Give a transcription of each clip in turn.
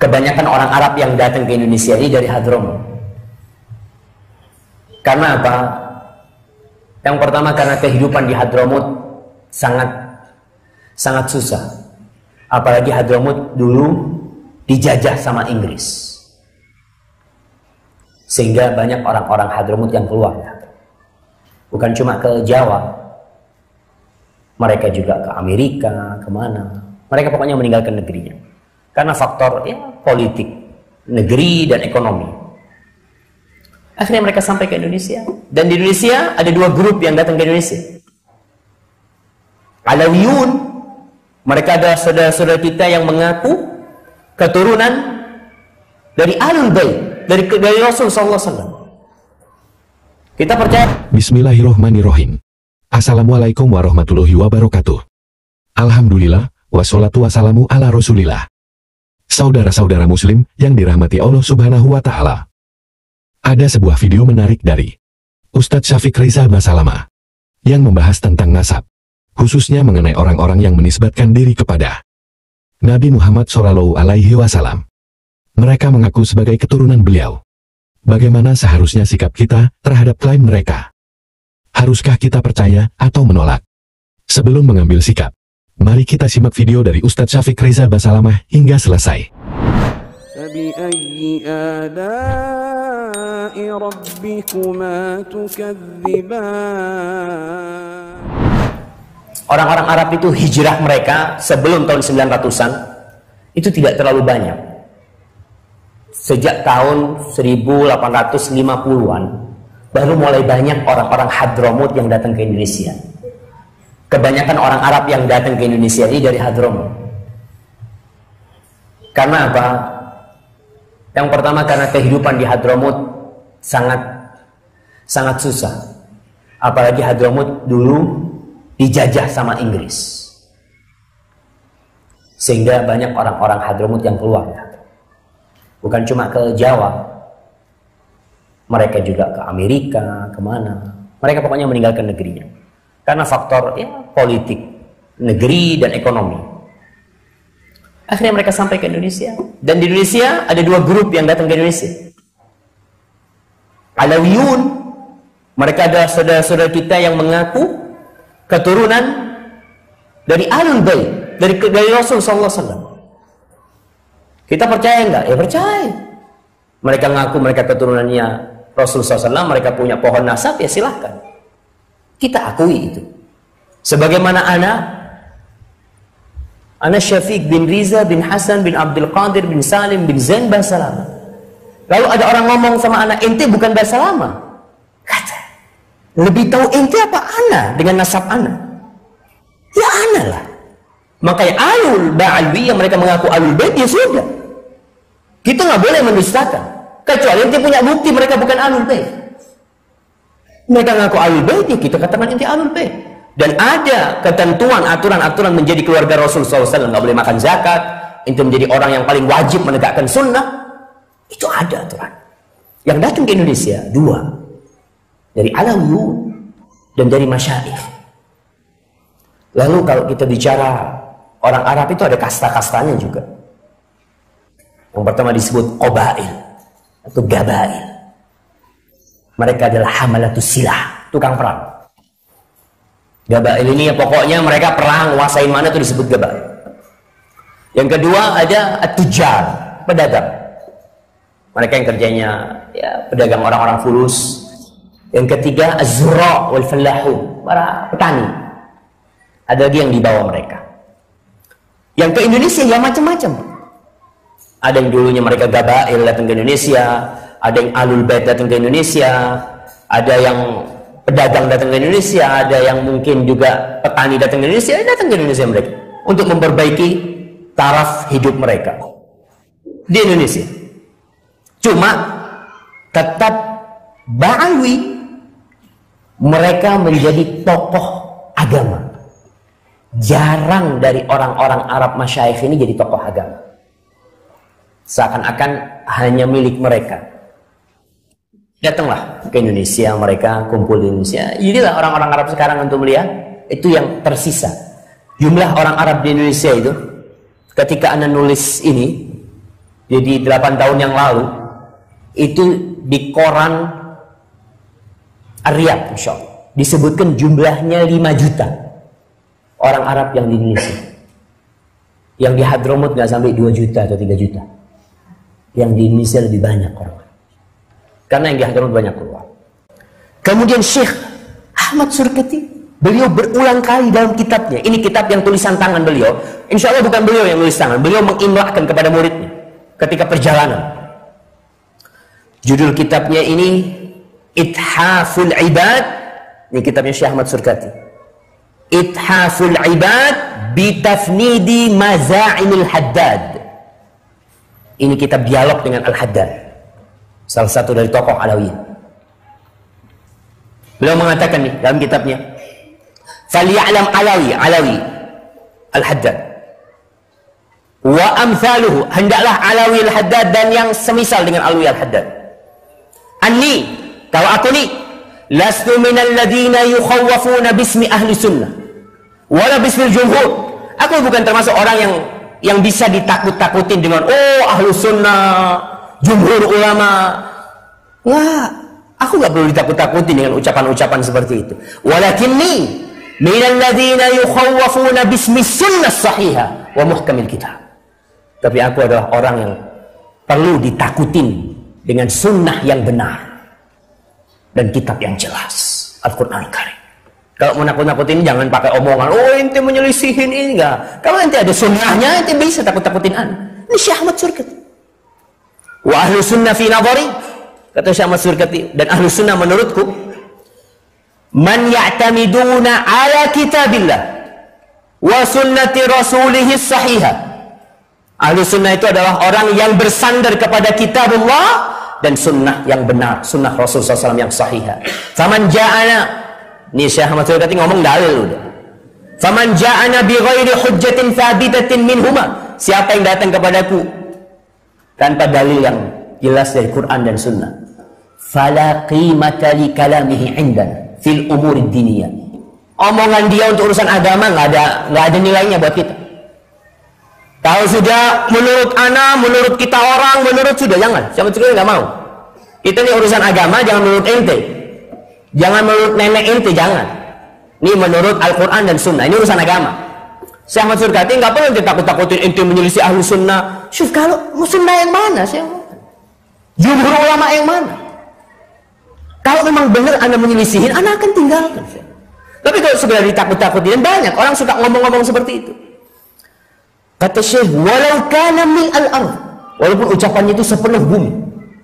Kebanyakan orang Arab yang datang ke Indonesia ini dari Hadramut. Karena apa? Yang pertama karena kehidupan di Hadramut sangat susah. Apalagi Hadramut dulu dijajah sama Inggris. Sehingga banyak orang-orang Hadramut yang keluar. Bukan cuma ke Jawa. Mereka juga ke Amerika, kemana. Mereka pokoknya meninggalkan negerinya. Karena faktor politik, negeri, dan ekonomi. Akhirnya mereka sampai ke Indonesia. Dan di Indonesia ada dua grup yang datang ke Indonesia. Alawiyun, mereka adalah saudara-saudara kita yang mengaku keturunan dari Ahlul Bait, dari Rasul sallallahu alaihi wasallam. Kita percaya. Bismillahirrohmanirrohim. Assalamualaikum warahmatullahi wabarakatuh. Alhamdulillah, wassalatu wassalamu ala rasulillah. Saudara-saudara muslim yang dirahmati Allah subhanahu wa ta'ala. Ada sebuah video menarik dari Ustadz Syafiq Reza Basalamah yang membahas tentang nasab, khususnya mengenai orang-orang yang menisbatkan diri kepada Nabi Muhammad Shallallahu Alaihi Wasallam. Mereka mengaku sebagai keturunan beliau. Bagaimana seharusnya sikap kita terhadap klaim mereka? Haruskah kita percaya atau menolak? Sebelum mengambil sikap, mari kita simak video dari Ustadz Syafiq Reza Basalamah hingga selesai. Orang-orang Arab itu hijrah mereka sebelum tahun 900-an itu tidak terlalu banyak. Sejak tahun 1850-an baru mulai banyak orang-orang Hadramut yang datang ke Indonesia. Kebanyakan orang Arab yang datang ke Indonesia ini dari Hadramut. Karena apa? Yang pertama karena kehidupan di Hadramut sangat susah. Apalagi Hadramut dulu dijajah sama Inggris. Sehingga banyak orang-orang Hadramut yang keluar. Bukan cuma ke Jawa. Mereka juga ke Amerika, kemana. Mereka pokoknya meninggalkan negerinya. Karena faktor politik, negeri, dan ekonomi. Akhirnya mereka sampai ke Indonesia. Dan di Indonesia ada dua grup yang datang ke Indonesia. Alawiyun, mereka adalah saudara-saudara kita yang mengaku keturunan dari Ahlul Bait, dari Rasul sallallahu alaihi wasallam. Kita percaya enggak? Ya percaya. Mereka ngaku mereka keturunannya Rasul SAW, mereka punya pohon nasab, ya silahkan. Kita akui itu. Sebagaimana Ana Syafiq bin Riza bin Hasan bin Abdul Qadir bin Salim bin Zain Basalamah. Lalu ada orang ngomong sama anak, ente bukan Basalamah. Kata, lebih tahu ente apa ana dengan nasab ana? Ya ana lah. Makanya Ahlul Ba'alwi yang mereka mengaku Ahlul Bait, ya sudah. Kita nggak boleh mendustakan. Kecuali ente punya bukti mereka bukan Ahlul Bait. Mereka ngaku Ahlul Bait, ya kita katakan ente Ahlul Bait. Dan ada ketentuan, aturan-aturan menjadi keluarga Rasul SAW. Nggak boleh makan zakat, ente menjadi orang yang paling wajib menegakkan sunnah. Itu ada aturan. Yang datang ke Indonesia, dua. Dari Alawiyun dan dari Masyayikh. Lalu kalau kita bicara orang Arab itu ada kasta-kastanya juga. Yang pertama disebut Qabail atau Gabail. Mereka adalah hamalatus silah, tukang perang. Gabail ini ya pokoknya mereka perang, nguasain mana itu disebut Gabail. Yang kedua ada at-tujar, pedagang. Mereka yang kerjanya ya pedagang orang-orang fulus. Yang ketiga az-zurra wal falahun, para petani. Ada lagi yang di bawah mereka. Yang ke Indonesia ya macam-macam. Ada yang dulunya mereka Gabail datang ke Indonesia, ada yang Ahlul Bait datang ke Indonesia, ada yang pedagang datang ke Indonesia, ada yang mungkin juga petani datang ke Indonesia, datang ke Indonesia mereka untuk memperbaiki taraf hidup mereka di Indonesia. Cuma tetap Ba'alwi, mereka menjadi tokoh agama. Jarang dari orang-orang Arab Masyayikh ini jadi tokoh agama. Seakan-akan hanya milik mereka. Datanglah ke Indonesia, mereka kumpul di Indonesia. Inilah orang-orang Arab sekarang untuk melihat, itu yang tersisa. Jumlah orang Arab di Indonesia itu, ketika Anda nulis ini, Jadi 8 tahun yang lalu itu di koran Ar-Riyadh, insya Allah, disebutkan jumlahnya 5 juta orang Arab yang di Indonesia. Yang di Hadramut nggak sampai 2 juta atau 3 juta. Yang di Indonesia lebih banyak orang. Karena yang di Hadramut banyak keluar. Kemudian Syekh Ahmad Surkati, beliau berulang kali dalam kitabnya, ini kitab yang tulisan tangan beliau, insya Allah bukan beliau yang tulis tangan, beliau mengimlakkan kepada muridnya ketika perjalanan. Judul kitabnya ini Ithaful Ibad, ini kitabnya Syekh Ahmad Surkati. Ithaful Ibad bitafnidi maza'imil Haddad. Ini kitab dialog dengan Al-Haddad, salah satu dari tokoh Alawiyah. Beliau mengatakan nih dalam kitabnya, "Falyalam Alawi Al-Haddad wa amthaluhu," hendaklah Alawi Al-Haddad dan yang semisal dengan Alawi Al-Haddad. "Anni," kalau aku nih, "lastu minal ladina yukhawwafuna bismi ahli sunnah wala bismil jumhur." Aku bukan termasuk orang yang bisa ditakut-takutin dengan ahli sunnah, jumhur ulama. Wah, aku nggak perlu ditakut-takutin dengan ucapan-ucapan seperti itu. Walakinni minal ladzina yukhawwafuna bismi sunnah sahihah wa muhkamil kitab. Tapi aku adalah orang yang perlu ditakutin dengan sunnah yang benar dan kitab yang jelas, Al-Quran Al-Karim. Kalau mau nakut-nakutin jangan pakai omongan, ente menyelisihin ini, enggak. Kalau ente ada sunnahnya, ente bisa takut-takutin Ini Syekh Ahmad Surkati. Wa ahlu sunnah fi nadhari, kata Syekh Ahmad Surkati, dan ahlu sunnah menurutku, man ya'tamiduna ala kitabillah wa sunnati rasulihis sahihah. Ahlu sunnah itu adalah orang yang bersandar kepada kitabullah dan sunnah yang benar, sunnah Rasulullah SAW yang sahihah. Faman ja'ana, ini Syekh Ahmad Surkati ngomong dalil udah. Faman ja'ana bi ghairi hujjatin thabitatin minhuma, siapa yang datang kepadaku tanpa dalil yang jelas dari Quran dan sunnah, fala qimata li kalamihi indana fil umur diniyah. Omongan dia untuk urusan agama nggak ada nilainya buat kita. Kalau sudah menurut ana, menurut kita orang, menurut sudah jangan. Siapa juga nggak mau. Kita ini urusan agama jangan menurut ente, jangan menurut nenek ente, jangan. Ini menurut Al-Quran dan Sunnah. Ini urusan agama. Syekh Ahmad Surkati nggak perlu ditakut-takutin ente menyelisih ahlu sunnah. Syuf, kalau sunnah yang mana sih? Jumhur ulama yang mana? Kalau memang benar anda menyelisihin, anda akan tinggalkan. Tapi kalau segera ditakut-takutin, banyak orang suka ngomong-ngomong seperti itu. Kata Syekh, walau kana mil al-ard, walaupun ucapannya itu sepenuh bumi,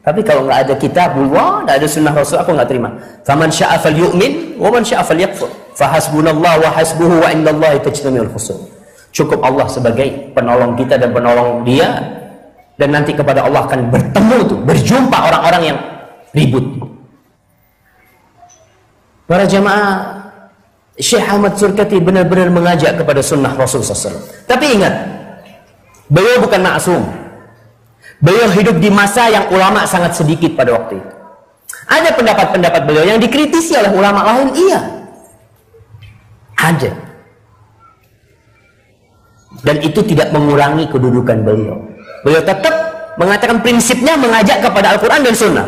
tapi kalau nggak ada kitabullah, nggak ada sunnah Rasul, aku nggak terima. Faman sya'a falyu'min wa man sya'a falyakfur. Fahasbunallah wa hasbuhu wa indallahi tajtami'ul khusum. Cukup Allah sebagai penolong kita dan penolong dia, dan nanti kepada Allah akan bertemu tuh, berjumpa orang-orang yang ribut. Para jamaah, Syekh Ahmad Surkati benar-benar mengajak kepada sunnah Rasul SAW. Tapi ingat, beliau bukan maksum. Beliau hidup di masa yang ulama sangat sedikit pada waktu itu. Ada pendapat-pendapat beliau yang dikritisi oleh ulama lain, iya. Ada. Dan itu tidak mengurangi kedudukan beliau. Beliau tetap mengatakan prinsipnya mengajak kepada Al-Quran dan Sunnah.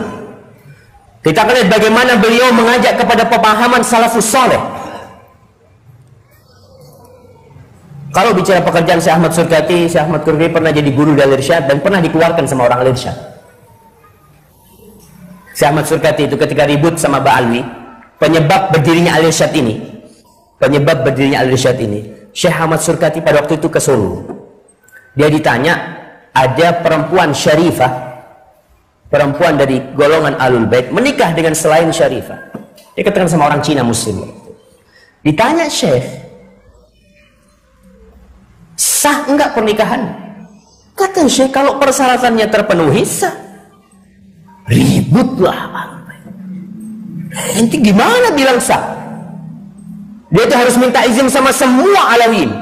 Kita akan lihat bagaimana beliau mengajak kepada pemahaman salafus saleh. Kalau bicara pekerjaan Syekh Ahmad Surkati, Syekh Ahmad Surkati pernah jadi guru di Al-Irsyad dan pernah dikeluarkan sama orang Al-Irsyad. Syekh Ahmad Surkati itu ketika ribut sama Ba'alwi, penyebab berdirinya Al-Irsyad ini, Syekh Ahmad Surkati pada waktu itu ke Solo. Dia ditanya, ada perempuan syarifah, perempuan dari golongan Ahlul Bait menikah dengan selain syarifah. Dia katakan sama orang Cina Muslim. Ditanya Syekh, sah enggak pernikahan? Kata Syekh, kalau persyaratannya terpenuhi sah. Ributlah. Ente gimana bilang sah? Dia itu harus minta izin sama semua Alawiyin.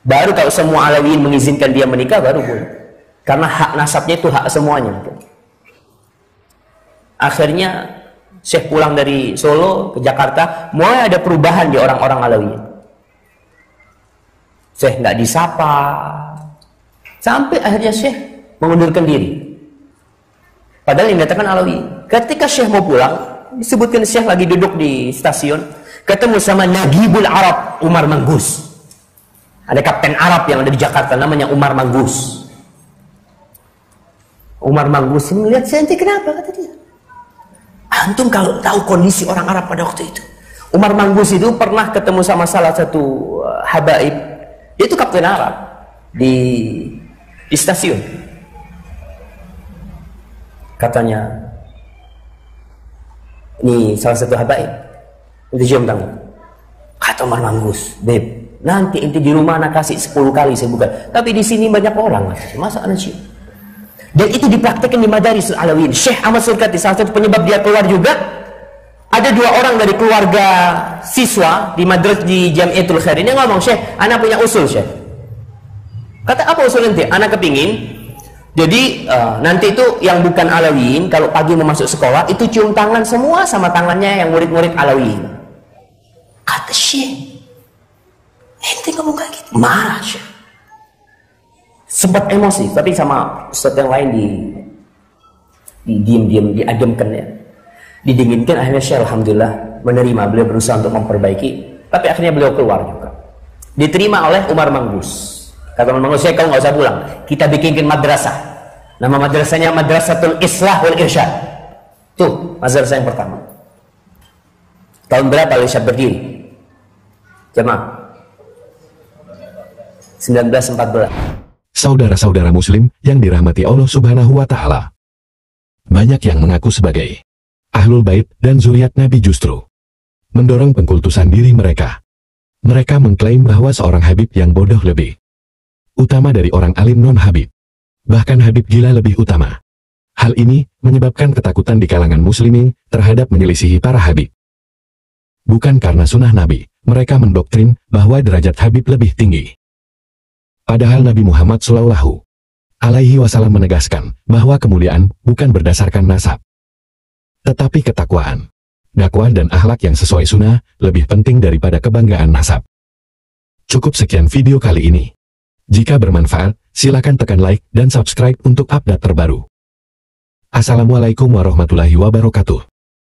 Baru kalau semua Alawiyin mengizinkan dia menikah, baru boleh. Karena hak nasabnya itu hak semuanya. Akhirnya Syekh pulang dari Solo ke Jakarta, mulai ada perubahan di orang-orang Alawiyin. Syekh nggak disapa, Sampai akhirnya Syekh mengundurkan diri. Padahal yang dikatakan Alawi. Ketika Syekh mau pulang, disebutkan Syekh lagi duduk di stasiun, ketemu sama Nagibul Arab, Umar Manggus. Ada kapten Arab yang ada di Jakarta, namanya Umar Manggus. Umar Manggus ini melihat saya, kenapa? Kata dia. Antum kalau tahu kondisi orang Arab pada waktu itu. Umar Manggus itu pernah ketemu sama salah satu habaib. Dia itu kapten Arab di stasiun. Katanya, ini salah satu habaib. Itu cium tangan. Kata Umar Manggus, Beb, nanti inti di rumah anak kasih 10 kali saya buka. Tapi di sini banyak orang. Masa anak cium? Dan itu dipraktekkan di Madaris Alawiyin. Syekh Ahmad Surkati, salah satu penyebab dia keluar juga. Ada 2 orang dari keluarga siswa di Madras di Jamiatul Khair. Ini ngomong, Syekh, anak punya usul, Syekh. Kata, apa usul nanti? Anak kepingin. Jadi nanti itu yang bukan Alawiyin, kalau pagi mau masuk sekolah, itu cium tangan semua sama tangannya yang murid-murid Alawiyin. Kata Syekh, ente ngomong kayak gitu? Marah, Syekh. Sempat emosi, tapi sama ustaz yang lain diademkan ya. Didinginkan, akhirnya Syekh alhamdulillah menerima, beliau berusaha untuk memperbaiki, tapi akhirnya beliau keluar juga. Diterima oleh Umar Manggus. Kata Umar Manggus, Syekh, kau nggak usah pulang, kita bikinkan madrasah. Nama madrasahnya Madrasatul Islah wal Irsyad. Tuh, madrasah yang pertama. Tahun berapa Irsyad berdiri? Jemaah 1914. Saudara-saudara muslim yang dirahmati Allah Subhanahu wa Ta'ala. Banyak yang mengaku sebagai Ahlul Bait dan zuriat Nabi justru mendorong pengkultusan diri mereka. Mereka mengklaim bahwa seorang Habib yang bodoh lebih utama dari orang alim non-Habib. Bahkan Habib gila lebih utama. Hal ini menyebabkan ketakutan di kalangan muslimin terhadap menyelisihi para Habib. Bukan karena sunnah Nabi, mereka mendoktrin bahwa derajat Habib lebih tinggi. Padahal Nabi Muhammad Shallallahu Alaihi Wasallam menegaskan bahwa kemuliaan bukan berdasarkan nasab, tetapi ketakwaan. Dakwah dan akhlak yang sesuai sunnah lebih penting daripada kebanggaan nasab. Cukup sekian video kali ini. Jika bermanfaat, silakan tekan like dan subscribe untuk update terbaru. Assalamualaikum warahmatullahi wabarakatuh.